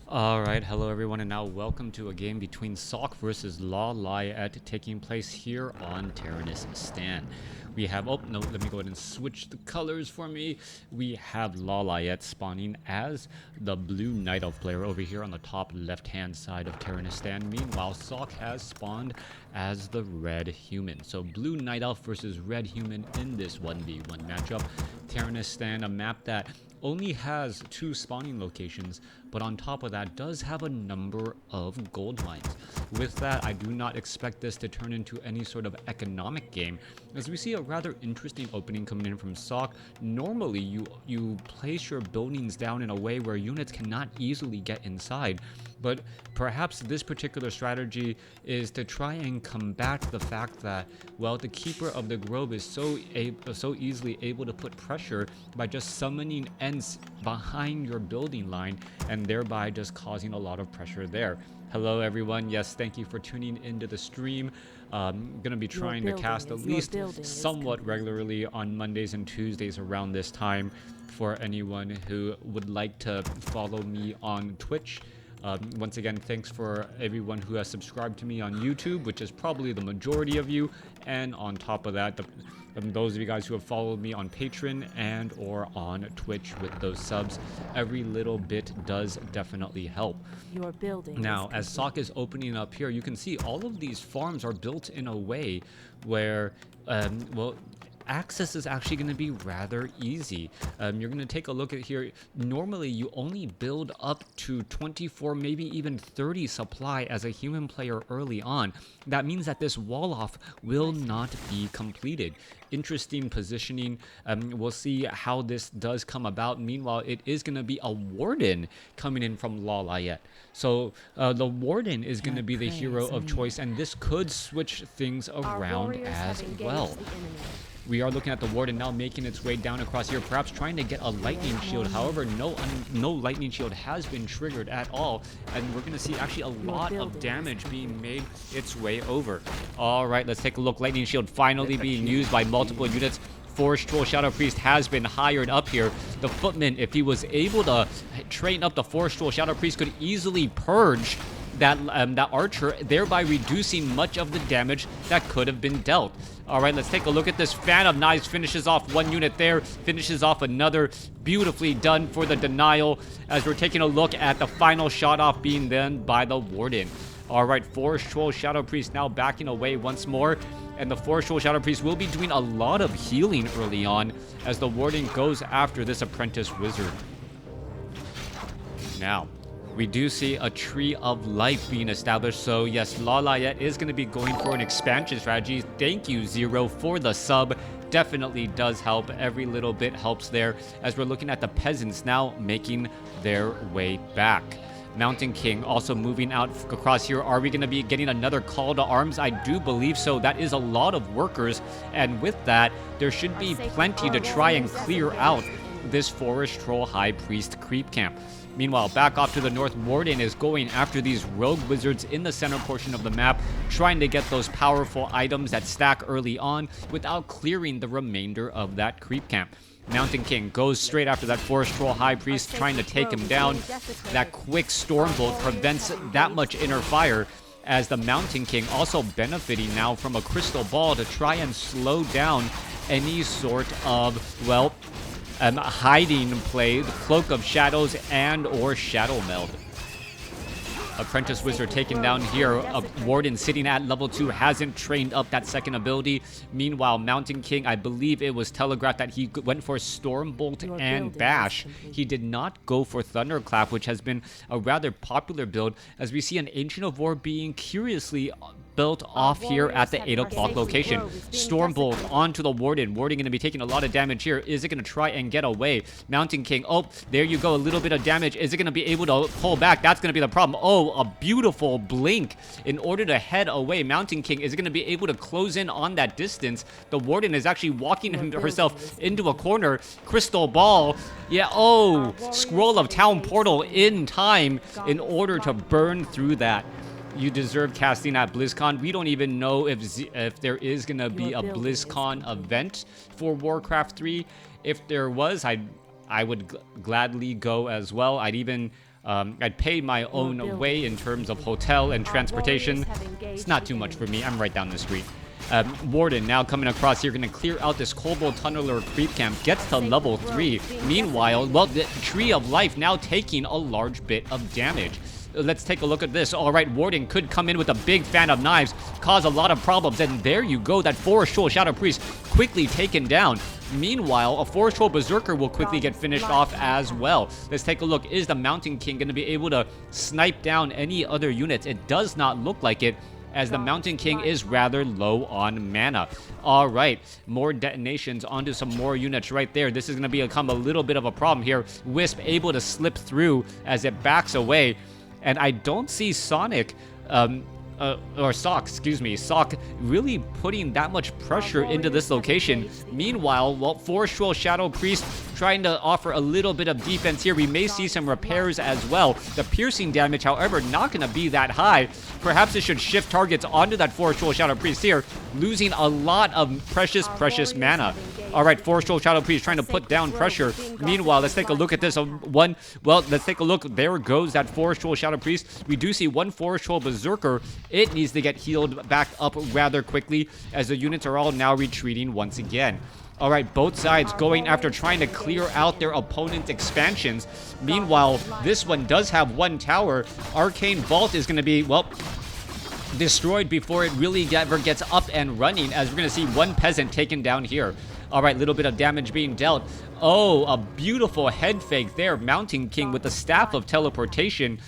Alright, hello everyone, and now welcome to a game between Sock versus Lawliet taking place here on Terranistan. We have, oh no, let me go ahead and switch the colors for me. We have Lawliet spawning as the blue Night Elf player over here on the top left-hand side of Terranistan. Meanwhile, Sock has spawned as the red human. So blue Night Elf versus red human in this 1v1 matchup. Terranistan, a map that only has 2 spawning locations, but on top of that does have a number of gold mines. With that, I do not expect this to turn into any sort of economic game, as we see a rather interesting opening coming in from Sock. Normally, you place your buildings down in a way where units cannot easily get inside, but perhaps this particular strategy is to try and combat the fact that, well, the Keeper of the Grove is so easily able to put pressure by just summoning ents behind your building line and thereby just causing a lot of pressure there. Hello everyone, yes, thank you for tuning into the stream. I'm going to be trying to cast at least somewhat regularly on Mondays and Tuesdays around this time for anyone who would like to follow me on Twitch. Once again, thanks for everyone who has subscribed to me on YouTube, which is probably the majority of you. And on top of that, those of you guys who have followed me on Patreon and or on Twitch with those subs, every little bit does definitely help. Your building now, as Sock is opening up here, you can see all of these farms are built in a way where, well, access is actually going to be rather easy. You're going to take a look at here. Normally, you only build up to 24, maybe even 30 supply as a human player early on. That means that this wall off will not be completed. Interesting positioning. We'll see how this does come about. Meanwhile, it is going to be a warden coming in from Lawliet. So the warden is going to be the hero of choice, and this could switch things around as well. We are looking at the warden now making its way down across here, perhaps trying to get a lightning shield. However, no lightning shield has been triggered at all, and we're going to see actually a lot of damage being made its way over. All right, let's take a look. Lightning shield finally being used by multiple units. Forest Troll Shadow Priest has been hired up here. The Footman, if he was able to train up the Forest Troll Shadow Priest, could easily purge that archer, thereby reducing much of the damage that could have been dealt. All right, let's take a look at this. Fan of Knives finishes off one unit there, finishes off another. Beautifully done for the denial, as we're taking a look at the final shot off being done by the warden. All right, Forest Troll Shadow Priest now backing away once more, and the Forest Troll Shadow Priest will be doing a lot of healing early on as the warden goes after this apprentice wizard. Now, we do see a Tree of Life being established, so yes, Lawliet is going to be going for an expansion strategy. Thank you, Zero, for the sub. Definitely does help. Every little bit helps there, as we're looking at the peasants now making their way back. Mountain King also moving out across here. Are we going to be getting another call to arms? I do believe so. That is a lot of workers, and with that, there should be plenty to try and clear out this Forest Troll High Priest creep camp. Meanwhile, back off to the north, Warden is going after these rogue wizards in the center portion of the map, trying to get those powerful items that stack early on without clearing the remainder of that creep camp. Mountain King goes straight after that Forest Troll High Priest, trying to take him down. That quick Storm Bolt prevents that much inner fire, as the Mountain King also benefiting now from a Crystal Ball to try and slow down any sort of, well, hiding play, the Cloak of Shadows and or Shadow Meld. Apprentice Wizard taken down here. A Warden sitting at level 2 hasn't trained up that second ability. Meanwhile, Mountain King, I believe it was telegraphed that he went for Storm Bolt and Bash. He did not go for Thunderclap, which has been a rather popular build, as we see an Ancient of War being curiously built off here at the 8 o'clock location. Storm Bolt onto the Warden. Warden going to be taking a lot of damage here. Is it going to try and get away? Mountain King, oh, there you go, a little bit of damage. Is it going to be able to pull back? That's going to be the problem. Oh, a beautiful blink in order to head away. Mountain King is going to be able to close in on that distance. The Warden is actually walking herself into a corner. Crystal Ball. Yeah, oh, Scroll of Town Portal in time in order to burn through that. You deserve casting at BlizzCon. We don't even know if there is going to be a BlizzCon event for Warcraft 3. If there was, I would gladly go as well. I'd even I'd pay my own way in terms of hotel and transportation. It's not too much for me. I'm right down the street. Warden now coming across here, going to clear out this Kobold Tunneler creep camp, gets to level 3. Meanwhile, well, the Tree of Life now taking a large bit of damage. Let's take a look at this. All right, Warden could come in with a big fan of knives, cause a lot of problems, and there you go. That Forest Troll Shadow Priest quickly taken down. Meanwhile, a Forest Troll Berserker will quickly get finished off as well. Let's take a look. Is the Mountain King going to be able to snipe down any other units? It does not look like it, as the Mountain King is rather low on mana. All right, more detonations onto some more units right there. This is going to become a little bit of a problem here. Wisp able to slip through as it backs away. And I don't see Sonic, or Sock, excuse me, Sock really putting that much pressure into this location. Meanwhile, well, Forest Troll Shadow Priest trying to offer a little bit of defense here. We may see some repairs as well. The piercing damage, however, not going to be that high. Perhaps it should shift targets onto that Forest Troll Shadow Priest here, losing a lot of precious mana. All right, Forest Troll Shadow Priest trying to put down pressure. Meanwhile, let's take a look at this. Let's take a look. There goes that Forest Troll Shadow Priest. We do see one Forest Troll Berserker. It needs to get healed back up rather quickly, as the units are all now retreating once again. All right, both sides going after trying to clear out their opponent's expansions. Meanwhile, this one does have one tower. Arcane Vault is going to be, well, destroyed before it really ever gets up and running, as we're going to see one peasant taken down here. All right, little bit of damage being dealt. Oh, a beautiful head fake there. Mountain King with the Staff of Teleportation,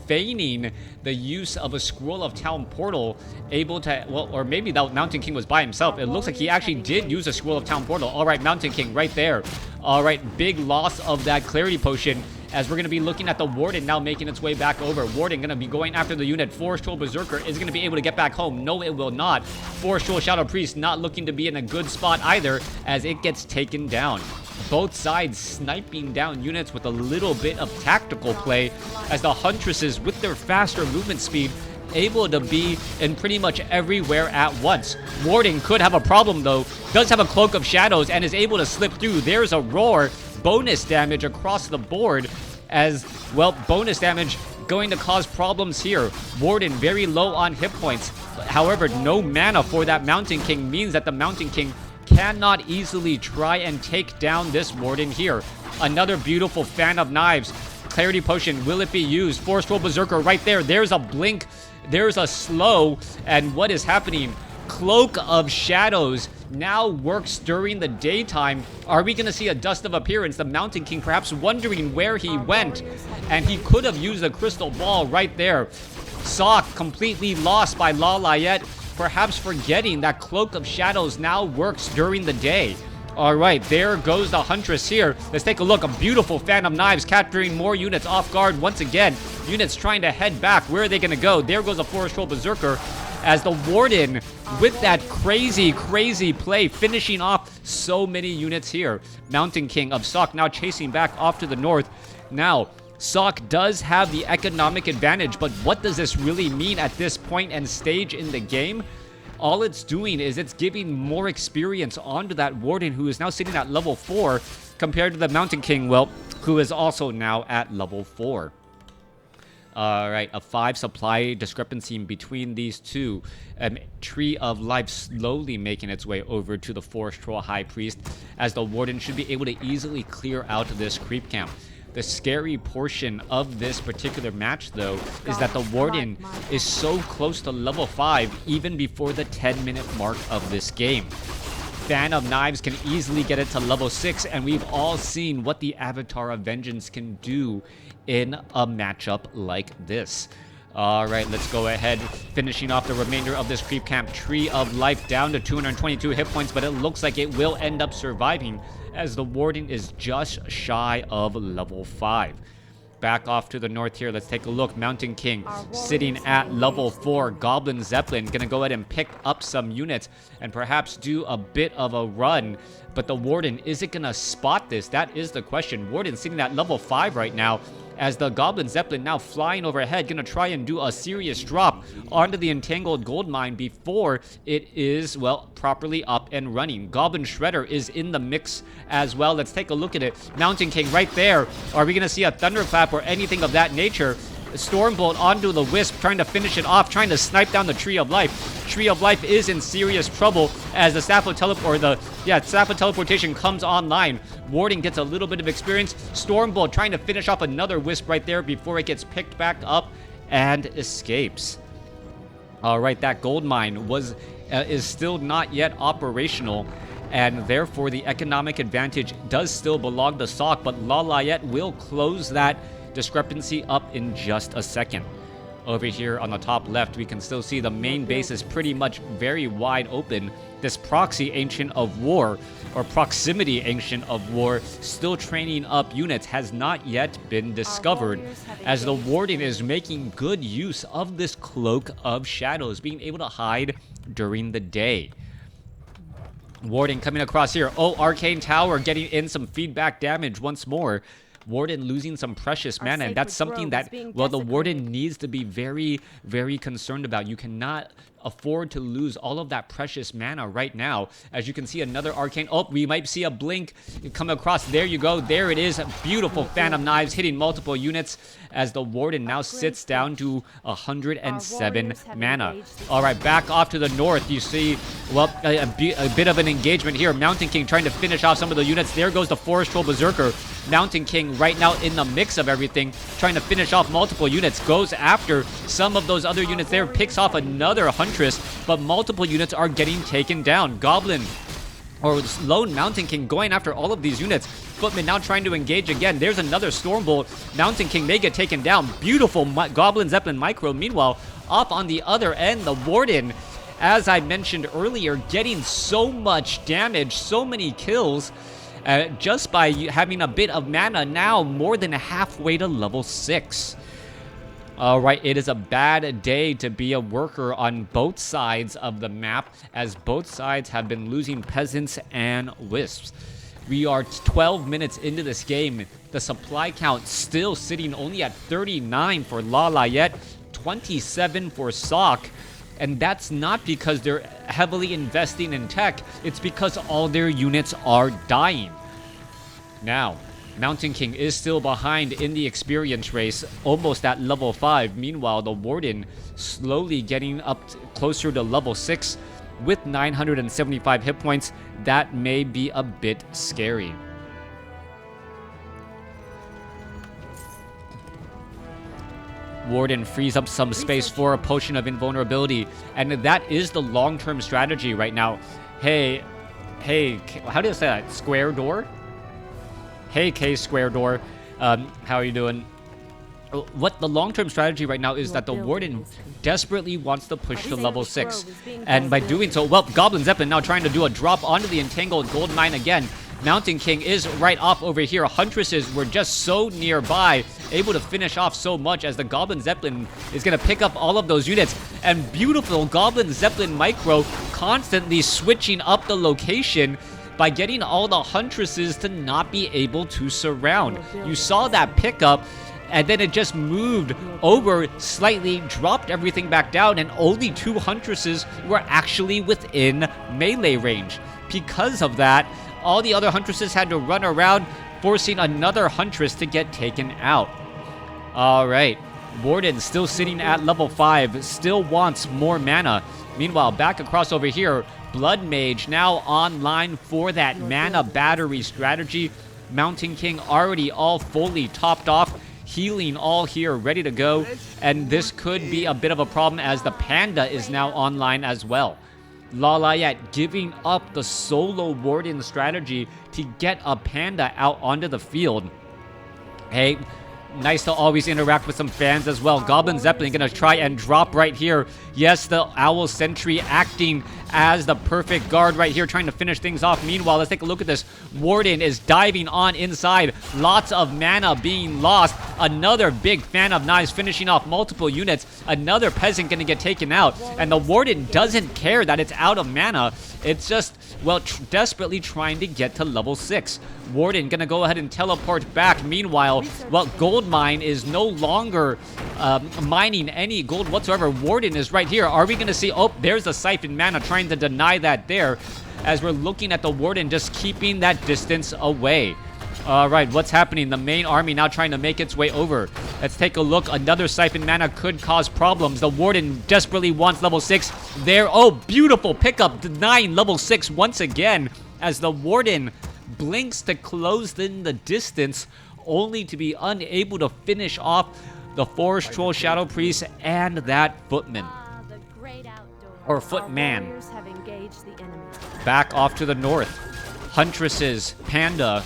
feigning the use of a Scroll of Town portal, able to, well, or maybe that Mountain King was by himself. It looks like he actually did use a Scroll of Town portal. All right, Mountain King right there. All right, big loss of that Clarity Potion, as we're going to be looking at the Warden now making its way back over. Warden going to be going after the unit. Forest Troll Berserker is going to be able to get back home. No, it will not. Forest Troll Shadow Priest not looking to be in a good spot either, as it gets taken down. Both sides sniping down units with a little bit of tactical play, as the Huntresses with their faster movement speed able to be in pretty much everywhere at once. Warden could have a problem though. Does have a Cloak of Shadows and is able to slip through. There's a roar. Bonus damage across the board, as well, bonus damage going to cause problems here. Warden very low on hit points. However, no mana for that Mountain King means that the Mountain King cannot easily try and take down this Warden here. Another beautiful fan of knives. Clarity Potion, will it be used? Forest Troll Berserker right there. There's a blink. There's a slow. And what is happening? Cloak of Shadows now works during the daytime. Are we going to see a Dust of Appearance? The Mountain King perhaps wondering where he went, and he could have used a crystal ball right there. Sock completely lost by Lawliet, perhaps forgetting that Cloak of Shadows now works during the day. All right, there goes the Huntress here. Let's take a look. A beautiful fan of knives capturing more units off guard once again. Units trying to head back. Where are they going to go? There goes a Forest Troll Berserker, as the Warden with that crazy play, finishing off so many units here. Mountain King of Sock now chasing back off to the north. Now, Sock does have the economic advantage, but what does this really mean at this point and stage in the game? All it's doing is it's giving more experience onto that Warden, who is now sitting at level 4, compared to the Mountain King, well, who is also now at level 4. All right, a 5 supply discrepancy between these two. Tree of Life slowly making its way over to the Forest Troll High Priest, as the Warden should be able to easily clear out this creep camp. The scary portion of this particular match, though, is that the Warden is so close to level 5 even before the 10-minute mark of this game. Fan of Knives can easily get it to level 6, and we've all seen what the Avatar of Vengeance can do in a matchup like this. All right, let's go ahead, finishing off the remainder of this creep camp. Tree of Life down to 222 hit points, but it looks like it will end up surviving, as the Warden is just shy of level 5. Back off to the north here. Let's take a look. Mountain King sitting at level 4. Goblin Zeppelin gonna go ahead and pick up some units and perhaps do a bit of a run. But the Warden, is it gonna spot this? That is the question. Warden sitting at level 5 right now. as the Goblin Zeppelin now flying overhead, gonna try and do a serious drop onto the entangled gold mine before it is, well, properly up and running. Goblin Shredder is in the mix as well. Let's take a look at it. Mountain King right there. Are we gonna see a Thunderclap or anything of that nature? Stormbolt onto the Wisp, trying to finish it off, trying to snipe down the Tree of Life. Tree of Life is in serious trouble as the Staff of Staff of Teleportation comes online. Warden gets a little bit of experience. Stormbolt trying to finish off another Wisp right there before it gets picked back up and escapes. All right, that gold mine is still not yet operational, and therefore the economic advantage does still belong to Sock, but Lawliet will close that discrepancy up in just a second. Over here on the top left, we can still see the main base is pretty much very wide open. This Proxy Ancient of War, or Proximity Ancient of War, still training up units, has not yet been discovered, as the Warden is making good use of this Cloak of Shadows, being able to hide during the day. Warden coming across here. Oh, Arcane Tower getting in some feedback damage once more. Warden losing some precious mana, and that's something that, well, the Warden needs to be very, very concerned about. You cannot afford to lose all of that precious mana right now. As you can see, another Arcane. Oh, we might see a blink come across. There you go. There it is. Beautiful Phantom Knives hitting multiple units as the Warden now sits down to 107 mana. All right, back off to the north. You see, well, a bit of an engagement here. Mountain King trying to finish off some of the units. There goes the Forest Troll Berserker. Mountain King right now in the mix of everything, trying to finish off multiple units. Goes after some of those other units there. Picks off another Huntress, but multiple units are getting taken down. Goblin or Lone Mountain King going after all of these units. Footman now trying to engage again. There's another Stormbolt. Mountain King may get taken down. Beautiful Goblin Zeppelin Micro. Meanwhile, up on the other end, the Warden, as I mentioned earlier, getting so much damage, so many kills, just by having a bit of mana, now more than halfway to level 6. All right, it is a bad day to be a worker on both sides of the map, as both sides have been losing peasants and wisps. We are 12 minutes into this game. The supply count still sitting only at 39 for Lawliet, 27 for Sock. And that's not because they're heavily investing in tech. It's because all their units are dying. Now, Mountain King is still behind in the experience race, almost at level 5. Meanwhile, the Warden slowly getting up closer to level 6 with 975 hit points. That may be a bit scary. Warden frees up some space for a Potion of Invulnerability, and that is the long-term strategy right now. Hey, how do you say that? Square Door? Hey, K Square Door. How are you doing? What the long-term strategy right now is that the Warden desperately wants to push to level 6. And by doing so, well, Goblin Zeppelin now trying to do a drop onto the entangled gold mine again. Mountain King is right off over here. Huntresses were just so nearby, able to finish off so much, as the Goblin Zeppelin is going to pick up all of those units. And beautiful Goblin Zeppelin Micro constantly switching up the location by getting all the Huntresses to not be able to surround. You saw that pickup, and then it just moved over slightly, dropped everything back down, and only 2 Huntresses were actually within melee range. Because of that, all the other Huntresses had to run around, forcing another Huntress to get taken out. All right, Warden still sitting at level 5, still wants more mana. Meanwhile, back across over here, Blood Mage now online for that mana battery strategy. Mountain King already all fully topped off, healing all here, ready to go. And this could be a bit of a problem as the Panda is now online as well. Lawliet giving up the solo Warden strategy to get a Panda out onto the field. Hey, nice to always interact with some fans as well. Goblin Zeppelin gonna try and drop right here. Yes, the Owl Sentry acting as the perfect guard right here, trying to finish things off. Meanwhile, let's take a look at this. Warden is diving on inside. Lots of mana being lost. Another big fan of knives finishing off multiple units. Another peasant going to get taken out. And the Warden doesn't care that it's out of mana. It's just, well, desperately trying to get to level 6. Warden gonna go ahead and teleport back. Meanwhile, well, Gold Mine is no longer mining any gold whatsoever. Warden is right here. Are we gonna see? Oh, there's the Siphon Mana trying to deny that there, as we're looking at the Warden just keeping that distance away. All right, what's happening? The main army now trying to make its way over. Let's take a look. Another Siphon Mana could cause problems. The Warden desperately wants level 6 there. Oh, beautiful pickup, denying level 6 once again, as the Warden blinks to close in the distance, only to be unable to finish off the Forest Troll, Shadow Priest, and that Footman. Or Footman. Back off to the north. Huntresses, Panda,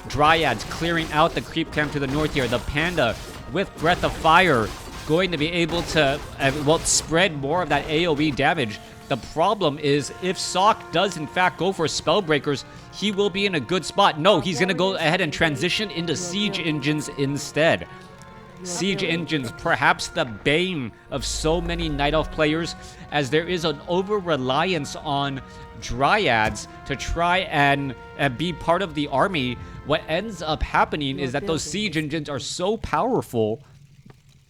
Dryads clearing out the creep camp to the north here. The Panda with Breath of Fire going to be able to, well, spread more of that AoE damage. The problem is, if Sok does in fact go for Spellbreakers, he will be in a good spot. No, he's going to go ahead and transition into Siege Engines instead. Siege Engines, perhaps the bane of so many Night Elf players, as there is an over-reliance on Dryads to try and be part of the army. What ends up happening is that those Siege Engines are so powerful,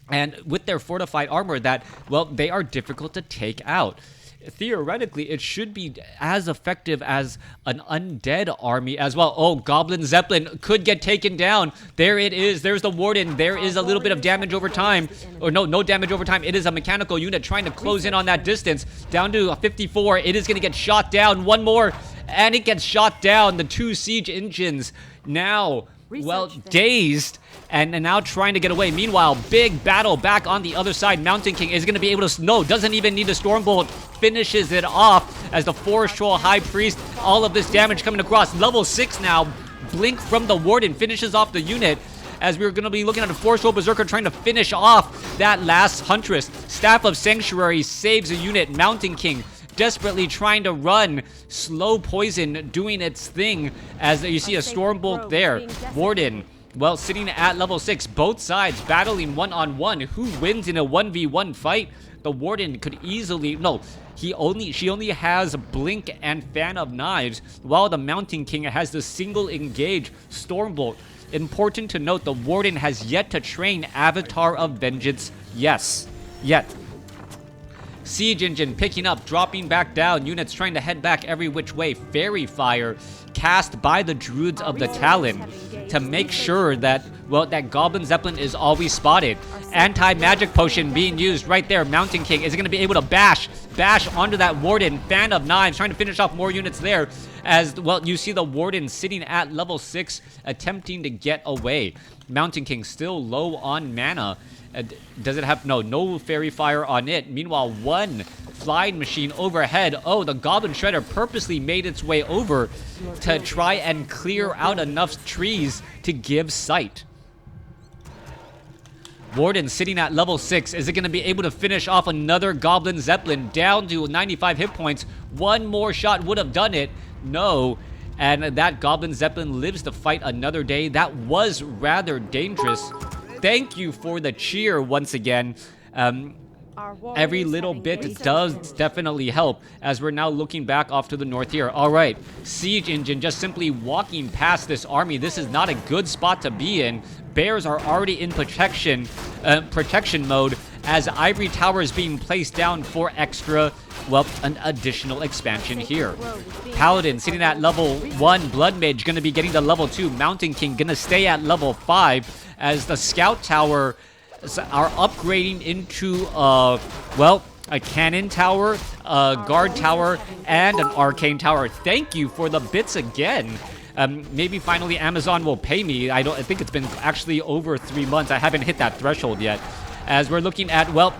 and with their fortified armor, that, well, they are difficult to take out. Theoretically, it should be as effective as an undead army as well. Oh, Goblin Zeppelin could get taken down. There it is. There's the Warden. There is a little bit of damage over time. Or no damage over time. It is a mechanical unit trying to close in on that distance. Down to 54. It is going to get shot down. One more. And it gets shot down. The 2 Siege Engines now, well, dazed and now trying to get away. Meanwhile, big battle back on the other side. Mountain King is going to be able to, no, doesn't even need a Stormbolt. Finishes it off as the Forest Troll High Priest. All of this damage coming across. Level 6 now. Blink from the Warden finishes off the unit, as we're going to be looking at a Forest Troll Berserker trying to finish off that last Huntress. Staff of Sanctuary saves a unit. Mountain King desperately trying to run. Slow Poison doing its thing, as you see a Stormbolt there. Warden, well, sitting at level 6. Both sides battling one-on-one. Who wins in a 1v1 fight? The Warden could easily, no, she only has Blink and Fan of Knives, while the Mountain King has the single engage Stormbolt. Important to note, the Warden has yet to train Avatar of Vengeance. Yes, yet. Siege Engine picking up, dropping back down. Units trying to head back every which way. Fairy Fire cast by the Druids of the Talon to make sure that, well, that Goblin Zeppelin is always spotted. Anti-magic potion being used right there. Mountain King is going to be able to bash onto that Warden. Fan of Knives trying to finish off more units there, as, well, you see the Warden sitting at level 6 attempting to get away. Mountain King still low on mana. Does it have, no Fairy Fire on it. Meanwhile, one flying machine overhead. Oh, the Goblin Shredder purposely made its way over to try and clear out enough trees to give sight. Warden sitting at level 6. Is it going to be able to finish off another Goblin Zeppelin down to 95 hit points? One more shot would have done it. No. And that Goblin Zeppelin lives to fight another day. That was rather dangerous. Thank you for the cheer once again. Every little bit does definitely help, as we're now looking back off to the north here. All right, Siege Engine just simply walking past this army. This is not a good spot to be in. Bears are already in protection mode, as Ivory Tower is being placed down for extra, well, an additional expansion here. Paladin sitting at level 1. Blood Mage going to be getting to level 2. Mountain King going to stay at level 5, as the Scout Tower are upgrading into, well, a Cannon Tower, a Guard Tower, and an Arcane Tower. Thank you for the bits again. Maybe finally Amazon will pay me. I think it's been actually over 3 months. I haven't hit that threshold yet. As we're looking at, well,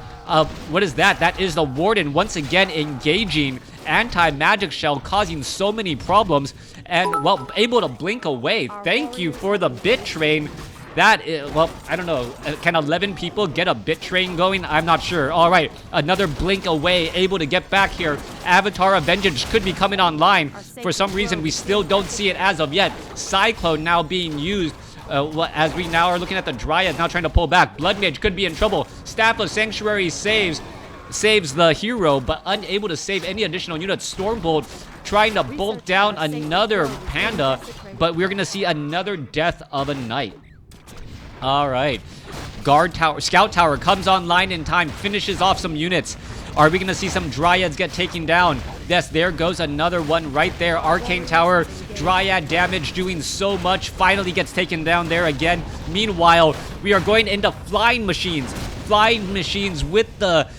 what is that? That is the Warden once again engaging anti-magic shell, causing so many problems, and, well, able to blink away. Thank you for the bit train. That is, well, I don't know. Can 11 people get a bit train going? I'm not sure. All right, another blink away, able to get back here. Avatar of Vengeance could be coming online. For some reason, we still don't see it as of yet. Cyclone now being used. As we now are looking at the Dryad now trying to pull back. Blood Mage could be in trouble. Staff of Sanctuary saves the hero, but unable to save any additional units. Stormbolt trying to bolt down another Panda, but we're gonna see another death of a Knight. All right, Scout Tower comes online in time, finishes off some units. Are we gonna see some Dryads get taken down? Yes, there goes another one right there. Arcane Tower, Dryad damage doing so much, finally gets taken down there again. Meanwhile, we are going into Flying Machines. Flying Machines with the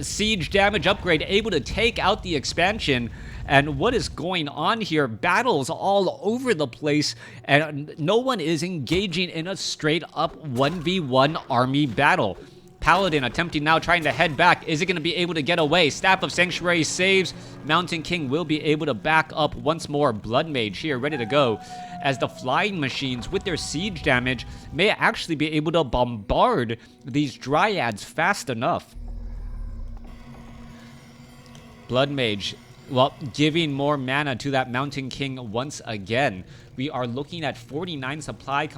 siege damage upgrade, able to take out the expansion. And what is going on here? Battles all over the place, and no one is engaging in a straight up 1v1 army battle. Paladin attempting now, trying to head back. Is it going to be able to get away? Staff of Sanctuary saves. Mountain King will be able to back up once more. Blood Mage here, ready to go. As the Flying Machines, with their siege damage, may actually be able to bombard these Dryads fast enough. Blood Mage, well, giving more mana to that Mountain King once again. We are looking at 49 supply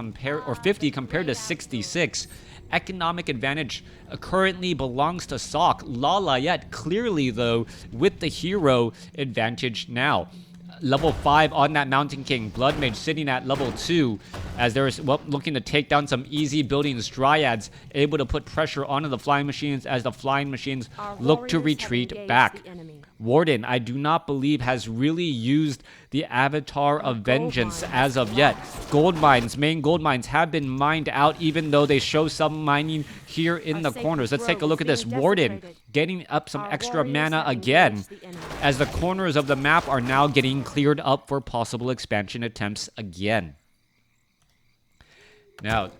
or 50 compared to 66. Economic advantage currently belongs to Sok. Lawliet clearly, though, with the hero advantage now. Level 5 on that Mountain King. Blood Mage sitting at level 2 as they're looking to take down some easy buildings. Dryads able to put pressure onto the Flying Machines as the Flying Machines look to retreat back. Warden, I do not believe, has really used the Avatar of Vengeance as of yet. Gold mines, main gold mines have been mined out, even though they show some mining here in the corners. Let's take a look at this. Warden getting up some extra mana again, as the corners of the map are now getting cleared up for possible expansion attempts again. Now,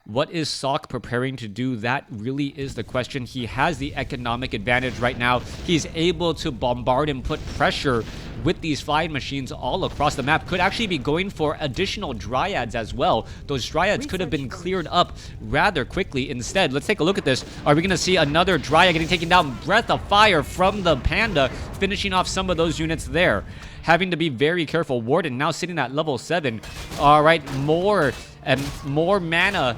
what is Sok preparing to do? That really is the question. He has the economic advantage right now. He's able to bombard and put pressure with these Flying Machines all across the map. Could actually be going for additional Dryads as well. Those Dryads could have been cleared up rather quickly. Instead, let's take a look at this. Are we going to see another Dryad getting taken down? Breath of Fire from the Panda, finishing off some of those units there. Having to be very careful. Warden now sitting at level 7. All right, more mana,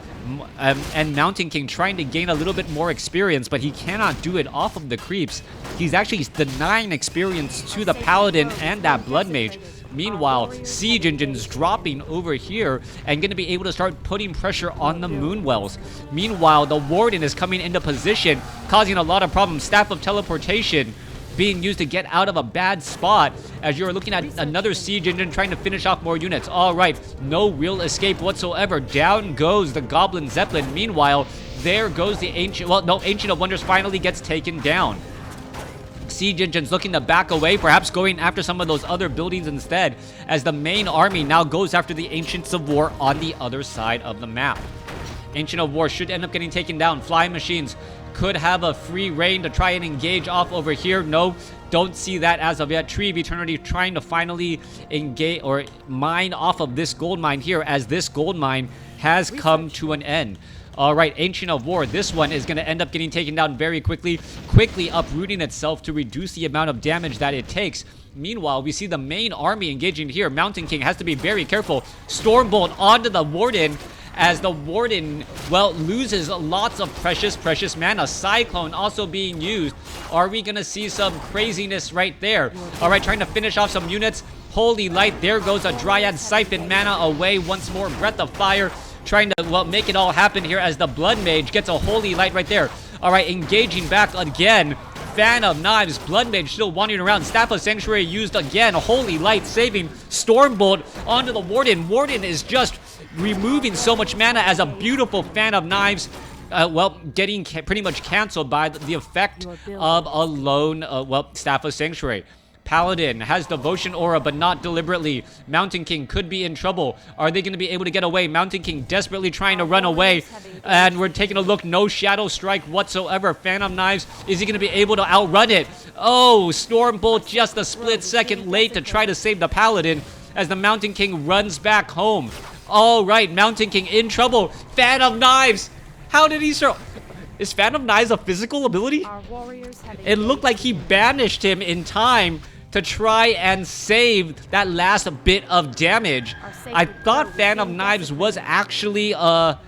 and Mountain King trying to gain a little bit more experience, but he cannot do it off of the creeps. He's actually denying experience to the Paladin and that Blood Mage. Meanwhile, Siege Engines dropping over here and going to be able to start putting pressure on the Moonwells. Meanwhile, the Warden is coming into position, causing a lot of problems. Staff of Teleportation being used to get out of a bad spot, as you're looking at another Siege Engine trying to finish off more units. All right, no real escape whatsoever. Down goes the Goblin Zeppelin. Meanwhile, there goes the Ancient of Wonders finally gets taken down. Siege Engines looking to back away, perhaps going after some of those other buildings instead, as the main army now goes after the Ancients of War on the other side of the map. Ancient of War should end up getting taken down. Flying Machines could have a free reign to try and engage off over here. No, don't see that as of yet. Tree of Eternity trying to finally engage or mine off of this gold mine here, as this gold mine has come to an end. All right, Ancient of War, this one is going to end up getting taken down very quickly uprooting itself to reduce the amount of damage that it takes. Meanwhile, we see the main army engaging here. Mountain King has to be very careful. Stormbolt onto the Warden, as the Warden, well, loses lots of precious mana. Cyclone also being used. Are we going to see some craziness right there? All right, trying to finish off some units. Holy Light, there goes a Dryad, siphon mana away once more. Breath of Fire trying to, well, make it all happen here, as the Blood Mage gets a Holy Light right there. All right, engaging back again. Fan of Knives, Blood Mage still wandering around. Staff of Sanctuary used again. Holy Light saving. Stormbolt onto the Warden. Warden is just removing so much mana, as a beautiful Fan of Knives, well, getting pretty much canceled by the effect of a lone, Staff of Sanctuary. Paladin has Devotion Aura, but not deliberately. Mountain King could be in trouble. Are they going to be able to get away? Mountain King desperately trying to run away. And we're taking a look. No Shadow Strike whatsoever. Phantom Knives, is he going to be able to outrun it? Oh, Stormbolt just a split second late to try to save the Paladin, as the Mountain King runs back home. All right, Mountain King in trouble. Fan of Knives. How did he survive? Is Fan of Knives a physical ability? Our warriors have It looked like he banished him in time to try and save that last bit of damage. I thought Fan of Knives was actually a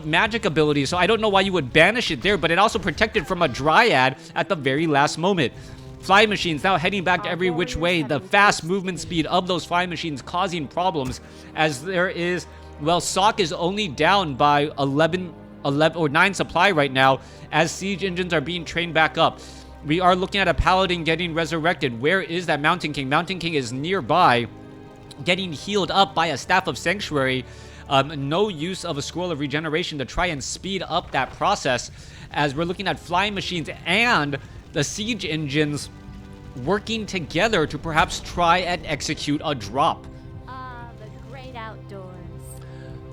magic ability, so I don't know why you would banish it there, but it also protected from a Dryad at the very last moment. Fly machines now heading back every which way. The fast movement speed of those fly machines causing problems as there is, well, Sock is only down by 11 or 9 supply right now as siege engines are being trained back up. We are looking at a paladin getting resurrected. Where is that Mountain King? Mountain King is nearby, getting healed up by a Staff of Sanctuary. No use of a Scroll of Regeneration to try and speed up that process as we're looking at flying machines and the siege engines working together to perhaps try and execute a drop. the great outdoors.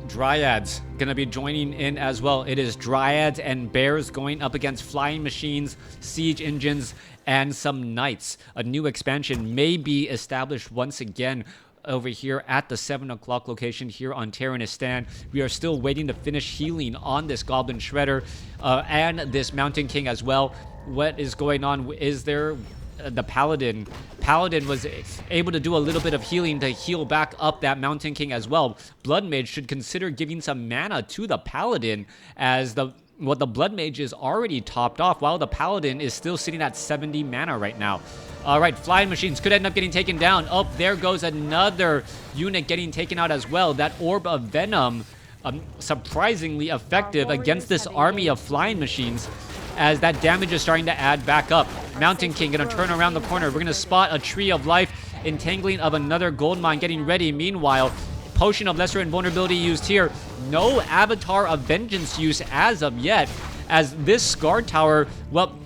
Dryads gonna be joining in as well. It is Dryads and Bears going up against flying machines, siege engines, and some knights. A new expansion may be established once again over here at the 7 o'clock location here on Terranistan. We are still waiting to finish healing on this Goblin Shredder and this Mountain King as well. What is going on? Is there the Paladin? Paladin was able to do a little bit of healing to heal back up that Mountain King as well. Blood Mage should consider giving some mana to the Paladin as the Blood Mage is already topped off while the Paladin is still sitting at 70 mana right now. All right, flying machines could end up getting taken down. Oh, there goes another unit getting taken out as well. That Orb of Venom, surprisingly effective against this army of flying machines as that damage is starting to add back up. Mountain King gonna turn around the corner. We're gonna spot a Tree of Life, entangling of another gold mine getting ready. Meanwhile, Potion of Lesser Invulnerability used here. No Avatar of Vengeance use as of yet, as this Scar Tower, well,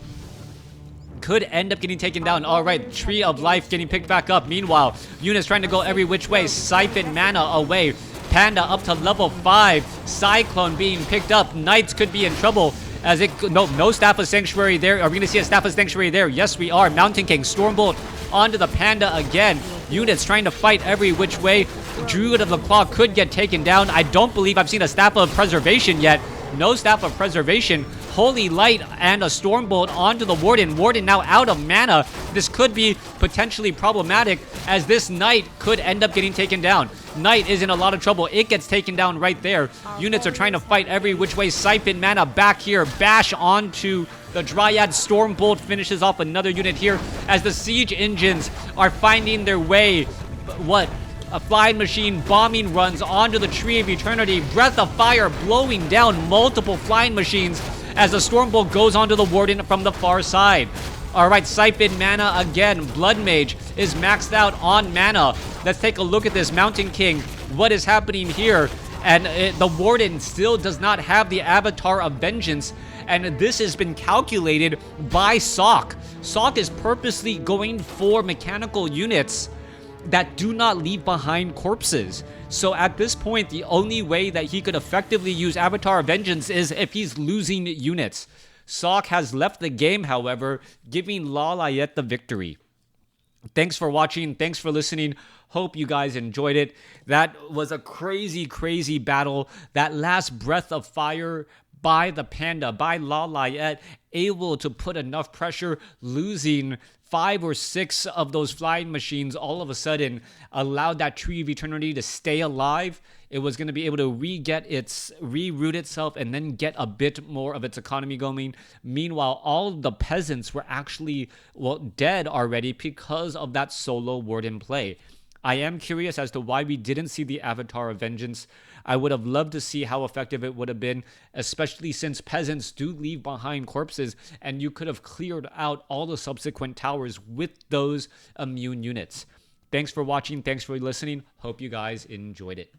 could end up getting taken down. All right, Tree of Life getting picked back up. Meanwhile, units trying to go every which way. Siphon mana away. Panda up to level 5. Cyclone being picked up. Knights could be in trouble as it... No Staff of Sanctuary there. Are we going to see a Staff of Sanctuary there? Yes, we are. Mountain King, Stormbolt onto the Panda again. Units trying to fight every which way. Druid of the Claw could get taken down. I don't believe I've seen a Staff of Preservation yet. No Staff of Preservation. Holy Light and a Stormbolt onto the Warden. Warden now out of mana. This could be potentially problematic as this Knight could end up getting taken down. Knight is in a lot of trouble. It gets taken down right there. Units are trying to fight every which way. Siphon mana back here. Bash onto the Dryad. Stormbolt finishes off another unit here as the siege engines are finding their way. A flying machine bombing runs onto the Tree of Eternity. Breath of Fire blowing down multiple flying machines as the Stormbolt goes onto the Warden from the far side. Alright, Siphon mana again. Blood Mage is maxed out on mana. Let's take a look at this Mountain King. What is happening here? And the Warden still does not have the Avatar of Vengeance. And this has been calculated by Sock. Sock is purposely going for mechanical units that do not leave behind corpses. So at this point, the only way that he could effectively use Avatar of Vengeance is if he's losing units. Sock has left the game, however, giving Lawliet the victory. Thanks for watching. Thanks for listening. Hope you guys enjoyed it. That was a crazy, crazy battle. That last breath of fire by the Panda, by Lawliet, able to put enough pressure, losing 5 or 6 of those flying machines all of a sudden allowed that Tree of Eternity to stay alive. It was going to be able to reroot itself and then get a bit more of its economy going. Meanwhile, all the peasants were actually, well, dead already because of that solo Warden play. I am curious as to why we didn't see the Avatar of Vengeance. I would have loved to see how effective it would have been, especially since peasants do leave behind corpses, and you could have cleared out all the subsequent towers with those immune units. Thanks for watching. Thanks for listening. Hope you guys enjoyed it.